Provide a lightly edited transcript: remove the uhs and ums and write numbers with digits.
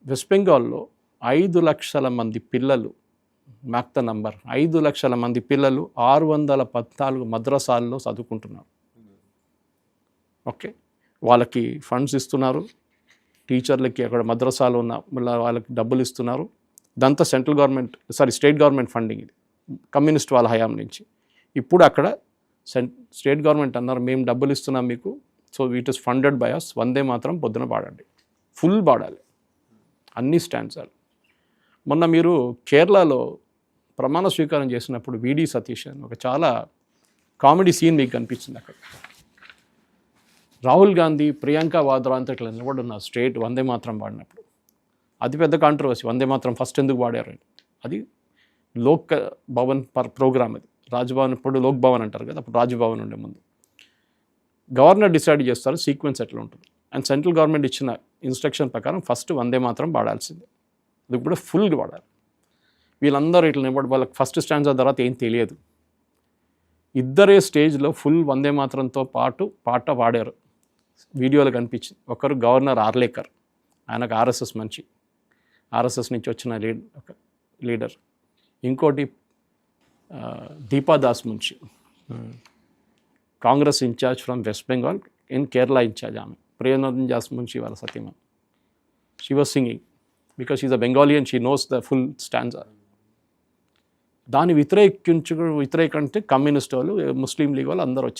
West బెంగాల్లో 5,00,000 మంది పిల్లలు, మ్యాక్ ద నంబర్, 5,00,000 మంది పిల్లలు 614 మద్రసాల్లో చదువుకుంటున్నారు. ఓకే, వాళ్ళకి ఫండ్స్ ఇస్తున్నారు, టీచర్లకి అక్కడ మద్రసాలు ఉన్న వాళ్ళకి డబ్బులు ఇస్తున్నారు. ఇదంతా స్టేట్ గవర్నమెంట్ ఫండింగ్. ఇది కమ్యూనిస్ట్ వాళ్ళ హయాం నుంచి. ఇప్పుడు అక్కడ స్టేట్ గవర్నమెంట్ అన్నారు, మేము డబ్బులు ఇస్తున్నాం మీకు, so it is funded by us. వందే మాత్రం పొద్దున పాడండి, ఫుల్ పాడాలి, అన్ని స్టాండ్సాలు. మొన్న మీరు కేరళలో ప్రమాణ స్వీకారం చేసినప్పుడు విడి సతీష్ అని ఒక చాలా కామెడీ సీన్ మీకు కనిపించింది. అక్కడ రాహుల్ గాంధీ, ప్రియాంక వాద్రా అంతా ఇట్లా నిలబడున్నారు స్టేట్ వందే మాత్రం పాడినప్పుడు. అది పెద్ద కాంట్రవర్సీ, వందే మాత్రం ఫస్ట్ ఎందుకు పాడారు అని. అది లోక్ భవన్ ప్రోగ్రామ్, అది రాజ్భవన్, ఇప్పుడు లోక్ భవన్ అంటారు కదా, అప్పుడు రాజ్భవన్ ఉండే ముందు. గవర్నర్ డిసైడ్ చేస్తారు సీక్వెన్స్ ఎట్లా ఉంటుంది. అండ్ సెంట్రల్ గవర్నమెంట్ ఇచ్చిన ఇన్స్ట్రక్షన్ ప్రకారం ఫస్ట్ వందే మాత్రం పాడాల్సిందే, అది కూడా ఫుల్గా పాడాలి. వీళ్ళందరూ ఇట్లా నిలబడి, వాళ్ళకి ఫస్ట్ స్టాండ్స్ తర్వాత ఏం తెలియదు, ఇద్దరే స్టేజ్లో ఫుల్ వందే మాత్రంతో పాటు పాట పాడారు. వీడియోలో కనిపించింది. ఒకరు గవర్నర్ ఆర్లేకర్, ఆయనకు ఆర్ఎస్ఎస్ మంచి, ఆర్ఎస్ఎస్ నుంచి వచ్చిన లీడర్. ఇంకోటి Deepa Das Munshi, Congress incharge from West Bengal, in Kerala incharge. ఆమె ప్రియనందన్ దాస్ మున్షి వాళ్ళ సతీమ. She was singing because she's a Bengalian, she knows the full stands. దాన్ని వ్యతిరేకంటే కమ్యూనిస్ట్ వాళ్ళు, ముస్లిం లీగ్ వాళ్ళు అందరూ వచ్చి